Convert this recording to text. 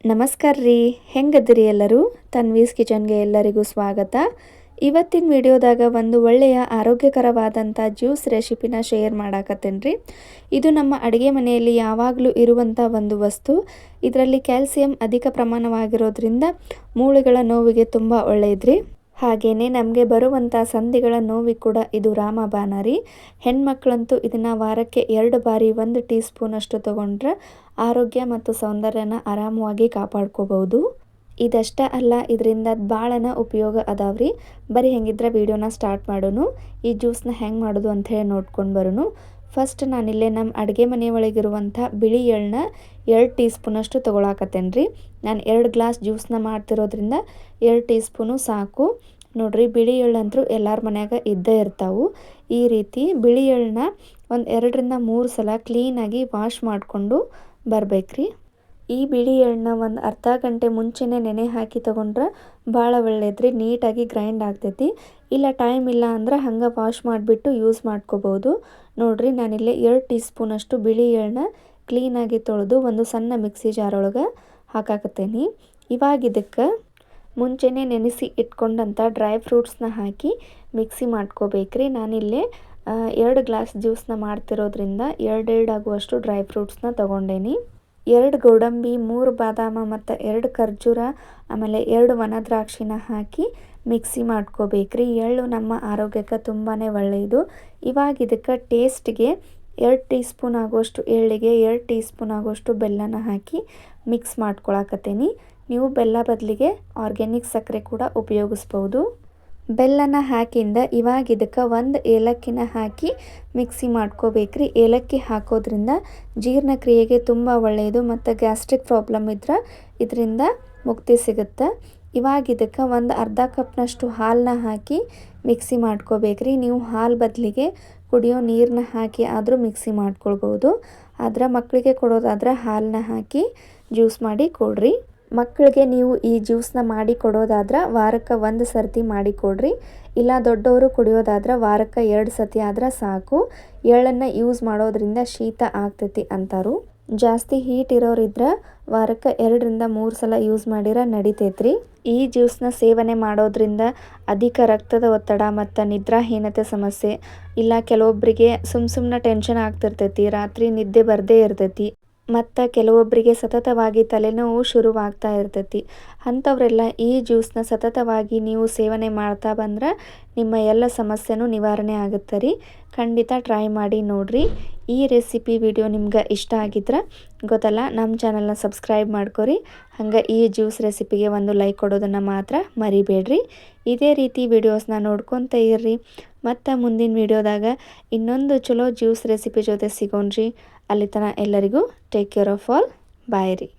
ನಮಸ್ಕಾರ ರೀ, ಹೆಂಗದಿರಿ ಎಲ್ಲರೂ? ತನ್ವೀಸ್ ಕಿಚನ್ಗೆ ಎಲ್ಲರಿಗೂ ಸ್ವಾಗತ. ಇವತ್ತಿನ ವಿಡಿಯೋದಾಗ ಒಂದು ಒಳ್ಳೆಯ ಆರೋಗ್ಯಕರವಾದಂಥ ಜ್ಯೂಸ್ ರೆಸಿಪಿನ ಶೇರ್ ಮಾಡಾಕತ್ತೇನೆ ರೀ. ಇದು ನಮ್ಮ ಅಡುಗೆ ಮನೆಯಲ್ಲಿ ಯಾವಾಗಲೂ ಇರುವಂಥ ಒಂದು ವಸ್ತು. ಇದರಲ್ಲಿ ಕ್ಯಾಲ್ಸಿಯಂ ಅಧಿಕ ಪ್ರಮಾಣವಾಗಿರೋದ್ರಿಂದ ಮೂಳೆಗಳ ನೋವಿಗೆ ತುಂಬ ಒಳ್ಳೆಯದ್ರಿ. ಹಾಗೆಯೇ ನಮಗೆ ಬರುವಂಥ ಸಂಧಿಗಳ ನೋವಿಗೆ ಕೂಡ ಇದು ರಾಮಬಾಣ ರೀ. ಹೆಣ್ಮಕ್ಳಂತೂ ಇದನ್ನು ವಾರಕ್ಕೆ 2 ಬಾರಿ 1 ಟೀ ಸ್ಪೂನಷ್ಟು ತೊಗೊಂಡ್ರೆ ಆರೋಗ್ಯ ಮತ್ತು ಸೌಂದರ್ಯನ ಆರಾಮವಾಗಿ ಕಾಪಾಡ್ಕೋಬಹುದು. ಇದಷ್ಟೇ ಅಲ್ಲ, ಇದರಿಂದ ಭಾಳನ ಉಪಯೋಗ ಅದಾವ್ರಿ. ಬರೀ ಹೆಂಗಿದ್ರೆ ವಿಡಿಯೋನ ಸ್ಟಾರ್ಟ್ ಮಾಡೋನು. ಈ ಜ್ಯೂಸ್ನ ಹೆಂಗೆ ಮಾಡೋದು ಅಂಥೇಳಿ ನೋಡ್ಕೊಂಡು ಬರೋನು. ಫಸ್ಟ್ ನಾನಿಲ್ಲೇ ನಮ್ಮ ಅಡುಗೆ ಮನೆ ಒಳಗಿರುವಂಥ ಬಿಳಿ ಎಳ್ಳನ್ನ 2 ಟೀ ಸ್ಪೂನಷ್ಟು ತೊಗೊಳಕತ್ತೇನೆ ರೀ. ನಾನು 2 ಗ್ಲಾಸ್ ಜ್ಯೂಸನ್ನ ಮಾಡ್ತಿರೋದ್ರಿಂದ 2 ಟೀ ಸ್ಪೂನು ಸಾಕು. ನೋಡಿರಿ, ಬಿಳಿ ಎಳ್ಳಂತೂ ಎಲ್ಲರ ಮನ್ಯಾಗ ಇದ್ದೇ ಇರ್ತಾವೆ. ಈ ರೀತಿ ಬಿಳಿ ಎಳ್ಳನ್ನ ಒಂದು 2 ರಿಂದ 3 ಸಲ ಕ್ಲೀನಾಗಿ ವಾಶ್ ಮಾಡಿಕೊಂಡು ಬರಬೇಕ್ರಿ. ಈ ಬಿಳಿ ಎಳ್ಳನ್ನ ಒಂದು ಅರ್ಧ ಗಂಟೆ ಮುಂಚೆನೇ ನೆನೆ ಹಾಕಿ ತೊಗೊಂಡ್ರೆ ಭಾಳ ಒಳ್ಳೇದ್ರಿ. ನೀಟಾಗಿ ಗ್ರೈಂಡ್ ಆಗ್ತೈತಿ. ಇಲ್ಲ ಟೈಮ್ ಇಲ್ಲ ಅಂದ್ರೆ ಹಂಗೆ ವಾಶ್ ಮಾಡಿಬಿಟ್ಟು ಯೂಸ್ ಮಾಡ್ಕೋಬೋದು. ನೋಡಿರಿ, ನಾನಿಲ್ಲಿ 2 ಟೀ ಸ್ಪೂನಷ್ಟು ಬಿಳಿ ಎಳ್ಳನ್ನ ಕ್ಲೀನಾಗಿ ತೊಳೆದು ಒಂದು ಸಣ್ಣ ಮಿಕ್ಸಿ ಜಾರೊಳಗೆ ಹಾಕಾಕತ್ತೇನೆ. ಇವಾಗ ಇದಕ್ಕೆ ಮುಂಚೆನೇ ನೆನೆಸಿ ಇಟ್ಕೊಂಡಂಥ ಡ್ರೈ ಫ್ರೂಟ್ಸ್ನ ಹಾಕಿ ಮಿಕ್ಸಿ ಮಾಡ್ಕೋಬೇಕ್ರಿ. ನಾನಿಲ್ಲೇ 2 ಗ್ಲಾಸ್ ಜ್ಯೂಸನ್ನ ಮಾಡ್ತಿರೋದ್ರಿಂದ 2 ಆಗುವಷ್ಟು ಡ್ರೈ ಫ್ರೂಟ್ಸ್ನ ತೊಗೊಂಡೇನಿ. 2 ಗೋಡಂಬಿ, 3 ಬಾದಾಮ ಮತ್ತು 2 ಖರ್ಜೂರ, ಆಮೇಲೆ 2 ಒಣ ದ್ರಾಕ್ಷಿನ ಹಾಕಿ ಮಿಕ್ಸಿ ಮಾಡ್ಕೋಬೇಕ್ರಿ. ಎಳ್ಳು ನಮ್ಮ ಆರೋಗ್ಯಕ್ಕೆ ತುಂಬಾ ಒಳ್ಳೆಯದು. ಇವಾಗ ಇದಕ್ಕೆ ಟೇಸ್ಟ್ಗೆ 2 ಟೀ ಸ್ಪೂನ್ ಆಗುವಷ್ಟು ಎಳ್ಳಿಗೆ 2 ಟೀ ಸ್ಪೂನ್ ಆಗುವಷ್ಟು ಬೆಲ್ಲನ ಹಾಕಿ ಮಿಕ್ಸ್ ಮಾಡ್ಕೊಳಕತ್ತೀನಿ. ನೀವು ಬೆಲ್ಲ ಬದಲಿಗೆ ಆರ್ಗ್ಯಾನಿಕ್ ಸಕ್ಕರೆ ಕೂಡ ಉಪಯೋಗಿಸ್ಬೋದು. ಬೆಲ್ಲನ ಹಾಕಿಂದ ಇವಾಗ ಇದಕ್ಕೆ 1 ಏಲಕ್ಕಿನ ಹಾಕಿ ಮಿಕ್ಸಿ ಮಾಡ್ಕೋಬೇಕ್ರಿ. ಏಲಕ್ಕಿ ಹಾಕೋದ್ರಿಂದ ಜೀರ್ಣಕ್ರಿಯೆಗೆ ತುಂಬ ಒಳ್ಳೆಯದು ಮತ್ತು ಗ್ಯಾಸ್ಟ್ರಿಕ್ ಪ್ರಾಬ್ಲಮ್ ಇದ್ರೆ ಇದರಿಂದ ಮುಕ್ತಿ ಸಿಗುತ್ತೆ. ಇವಾಗ ಇದಕ್ಕೆ ಒಂದು ಅರ್ಧ ಕಪ್ನಷ್ಟು ಹಾಲನ್ನ ಹಾಕಿ ಮಿಕ್ಸಿ ಮಾಡ್ಕೋಬೇಕ್ರಿ. ನೀವು ಹಾಲು ಬದಲಿಗೆ ಕುಡಿಯೋ ನೀರನ್ನ ಹಾಕಿ ಆದರೂ ಮಿಕ್ಸಿ ಮಾಡ್ಕೊಳ್ಬೋದು. ಆದರೆ ಮಕ್ಕಳಿಗೆ ಕೊಡೋದಾದ್ರೆ ಹಾಲನ್ನ ಹಾಕಿ ಜ್ಯೂಸ್ ಮಾಡಿ ಕೊಡ್ರಿ. ಮಕ್ಕಳಿಗೆ ನೀವು ಈ ಜ್ಯೂಸನ್ನ ಮಾಡಿ ಕೊಡೋದಾದ್ರೆ ವಾರಕ್ಕೆ 1 ಸರ್ತಿ ಮಾಡಿ ಕೊಡ್ರಿ. ಇಲ್ಲ ದೊಡ್ಡವರು ಕುಡಿಯೋದಾದ್ರೆ ವಾರಕ್ಕೆ 2 ಸರ್ತಿ ಆದ್ರೆ ಸಾಕು. ಎಳ್ಳನ್ನು ಯೂಸ್ ಮಾಡೋದ್ರಿಂದ ಶೀತ ಆಗ್ತೈತಿ ಅಂತಾರು. ಜಾಸ್ತಿ ಹೀಟ್ ಇರೋರಿದ್ರೆ ವಾರಕ್ಕೆ 2 ರಿಂದ 3 ಸಲ ಯೂಸ್ ಮಾಡಿದ್ರೆ ನಡಿತೈತ್ರಿ. ಈ ಜ್ಯೂಸನ್ನ ಸೇವನೆ ಮಾಡೋದ್ರಿಂದ ಅಧಿಕ ರಕ್ತದ ಒತ್ತಡ ಮತ್ತು ನಿದ್ರಾಹೀನತೆ ಸಮಸ್ಯೆ, ಇಲ್ಲ ಕೆಲವೊಬ್ಬರಿಗೆ ಸುಮ್ಮನೆ ಟೆನ್ಷನ್ ಆಗ್ತಿರ್ತೈತಿ, ರಾತ್ರಿ ನಿದ್ದೆ ಬರದೇ ಇರ್ತೈತಿ, ಮತ್ತು ಕೆಲವೊಬ್ಬರಿಗೆ ಸತತವಾಗಿ ತಲೆನೋವು ಶುರುವಾಗ್ತಾ ಇರ್ತೈತಿ. ಅಂಥವರೆಲ್ಲ ಈ ಜ್ಯೂಸನ್ನ ಸತತವಾಗಿ ನೀವು ಸೇವನೆ ಮಾಡ್ತಾ ಬಂದ್ರೆ ನಿಮ್ಮ ಎಲ್ಲ ಸಮಸ್ಯೆನೂ ನಿವಾರಣೆ ಆಗುತ್ತೆ ರೀ. ಖಂಡಿತ ಟ್ರೈ ಮಾಡಿ ನೋಡಿರಿ. ಈ ರೆಸಿಪಿ ವಿಡಿಯೋ ನಿಮ್ಗೆ ಇಷ್ಟ ಆಗಿದ್ರೆ ಗೊತ್ತಲ್ಲ, ನಮ್ಮ ಚಾನಲ್ನ ಸಬ್ಸ್ಕ್ರೈಬ್ ಮಾಡ್ಕೊರಿ. ಹಂಗೆ ಈ ಜ್ಯೂಸ್ ರೆಸಿಪಿಗೆ ಒಂದು ಲೈಕ್ ಕೊಡೋದನ್ನು ಮಾತ್ರ ಮರಿಬೇಡ್ರಿ. ಇದೇ ರೀತಿ ವಿಡಿಯೋಸ್ನ ನೋಡ್ಕೊತ ಇರ್ರಿ. ಮತ್ತು ಮುಂದಿನ ವಿಡಿಯೋದಾಗ ಇನ್ನೊಂದು ಚಲೋ ಜ್ಯೂಸ್ ರೆಸಿಪಿ ಜೊತೆ ಸಿಗೋಣ್ರಿ. ಅಲ್ಲಿ ತನಕ ಎಲ್ಲರಿಗೂ ಟೇಕ್ ಕೇರ್ ಆಫ್ ಆಲ್. ಬಾಯ್ ರೀ.